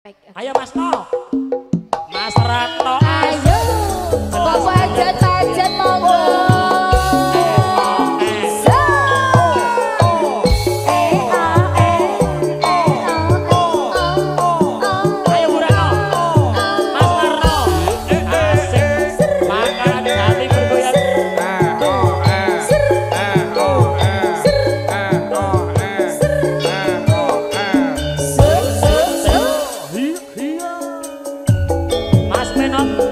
Ayo Mas No, Mas Ratno, ayo, bapak hajat monggo. ayo Bu Ratno, Mas Narno, asik, makan hati bergoyang. Mas Menot.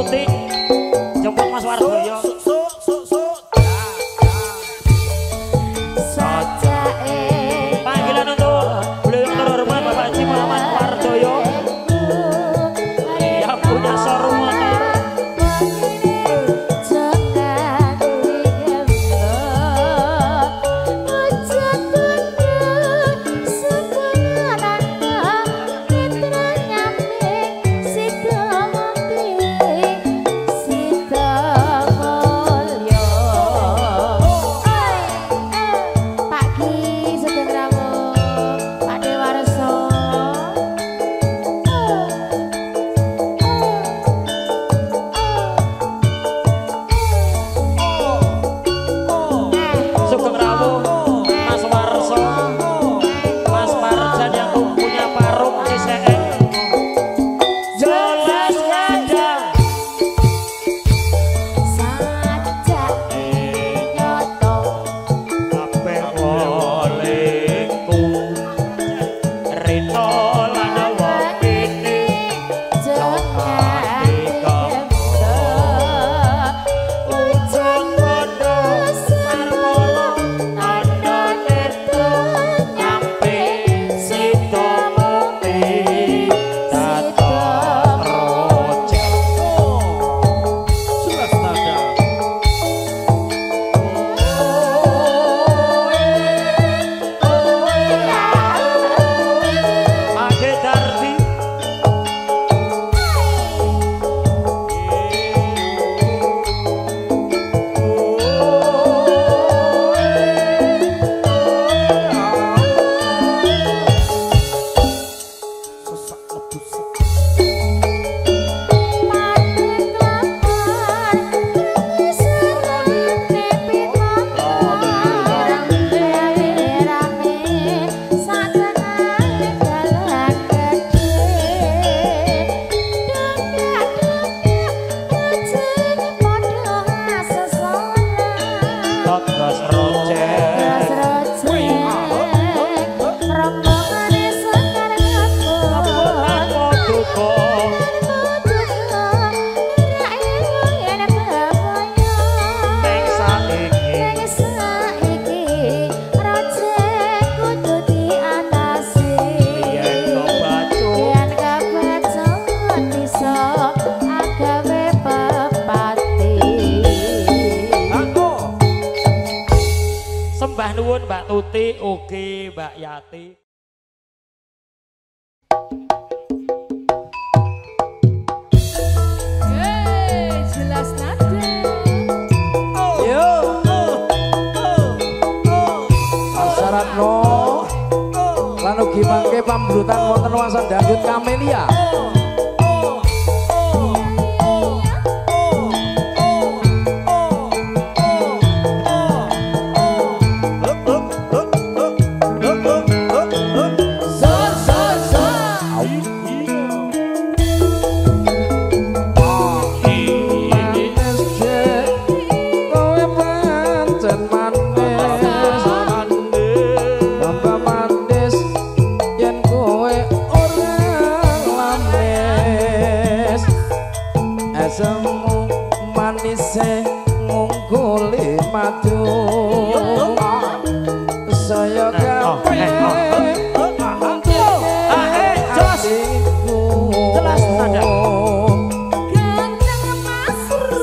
Tuti jemput Mas Wardoyo. Panggilan untuk beliau yang terhormat Bapak Haji Muhammad Wardoyo yang punya showroom motor. Sembah nuwun Mbak Tuti, oke Mbak Yati. Jelas nada. Yo. Asyaratno. Lan ugi mangke pambrutan wonten wasan dangdut Kamelia. Manise ngungkuli madu saya gawe jelas nada ganteng mas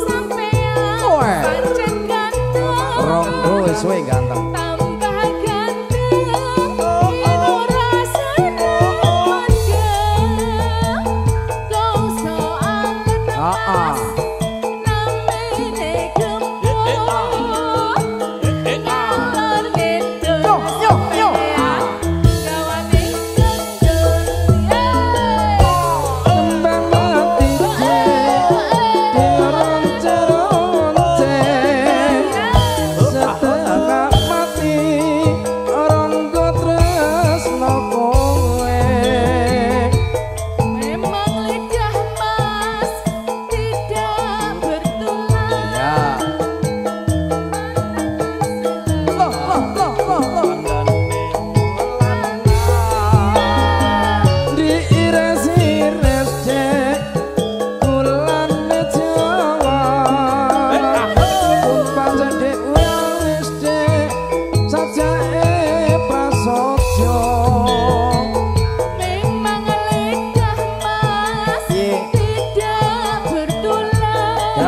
sampean pancen ganteng rondo wis suwe ganteng tambah ganteng ora seneng kau soal tidak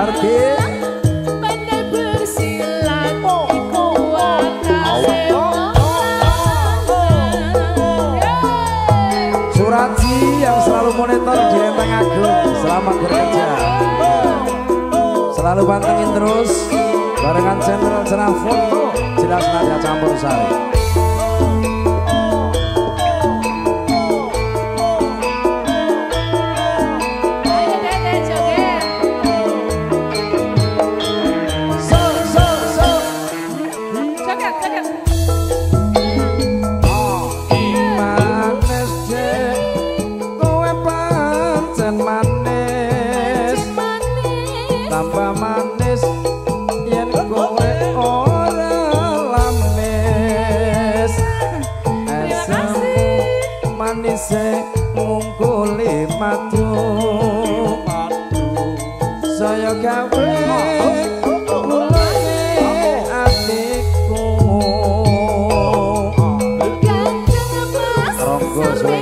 Margi pandai bersilat iku wakase Suraji yang selalu monitor di Lenteng Agung. Selamat bekerja. Selalu pantengin terus barengan channel Cenah Foto Jelas Nada Campur Sari. Ngungkuli madu saya gawe mulane atiku ganteng mas ronggo suwe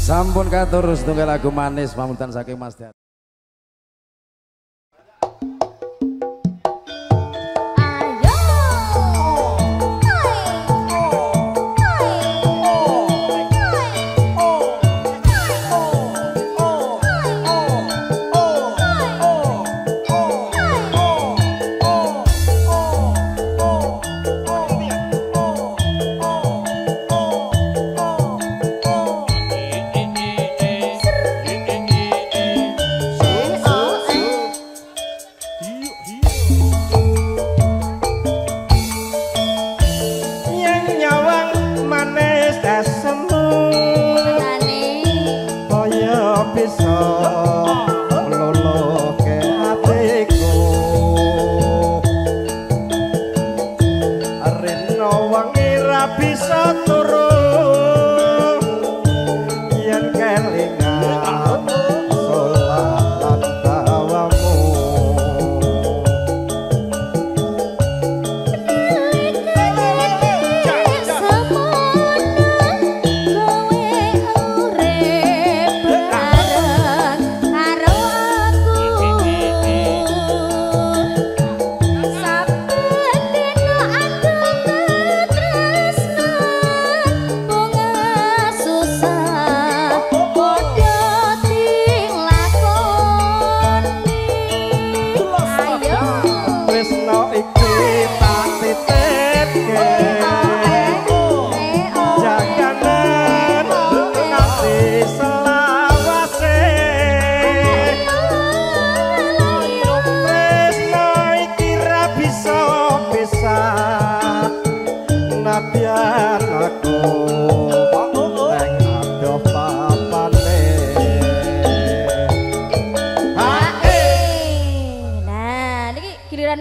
sampun katur setunggal lagu manis pamuntan saking Mas Dani.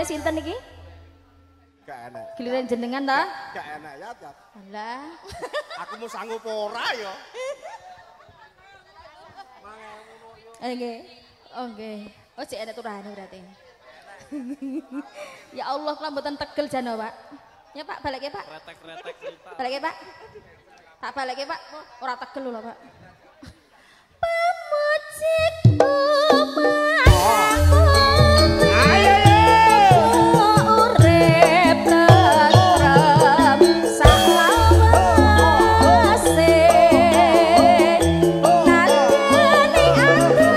Sinten iki? Gak enak. Giliran jenengan ta? Gak enak ya, Tat. Lah. Aku mau sanggup ora ya. Nggih. Oke. Oh, cek ada turane berarti. Ya Allah, kula mboten tegel jano, Pak. Ya, Pak, balik ya, Pak. Retek-retek Pak. Balik ya, Pak. Tak balik ya, Pak. Ora tegel lho, Pak. Pemucikku mataku. Ayo. Urip tentrem salawase. Nandani aku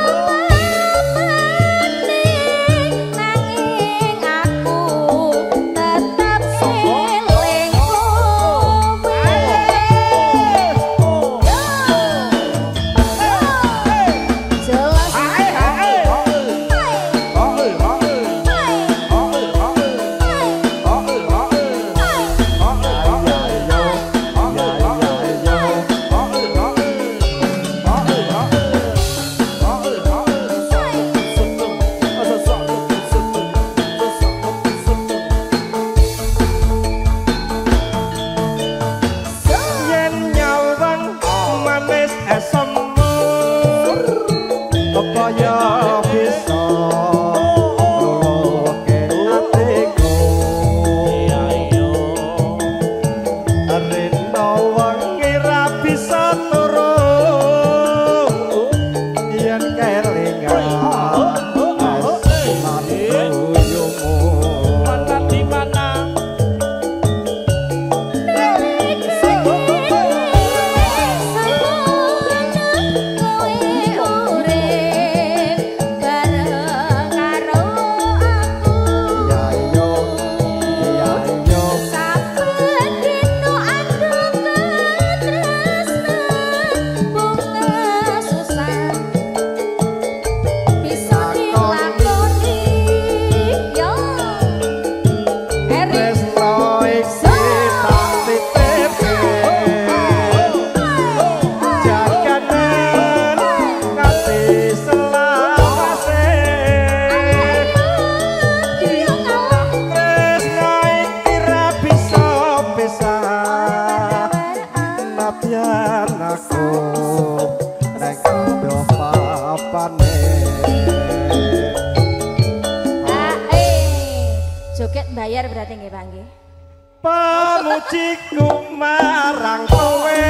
nanging aku tetap seling kowe. Jelas yen nyawang manis esem kaya bisa nulunge atiku rena wengi ra bisa turu yen kelingan Mana di mana? Joget bayar berarti nggih, Pak nggih. Pemujiku marang kowe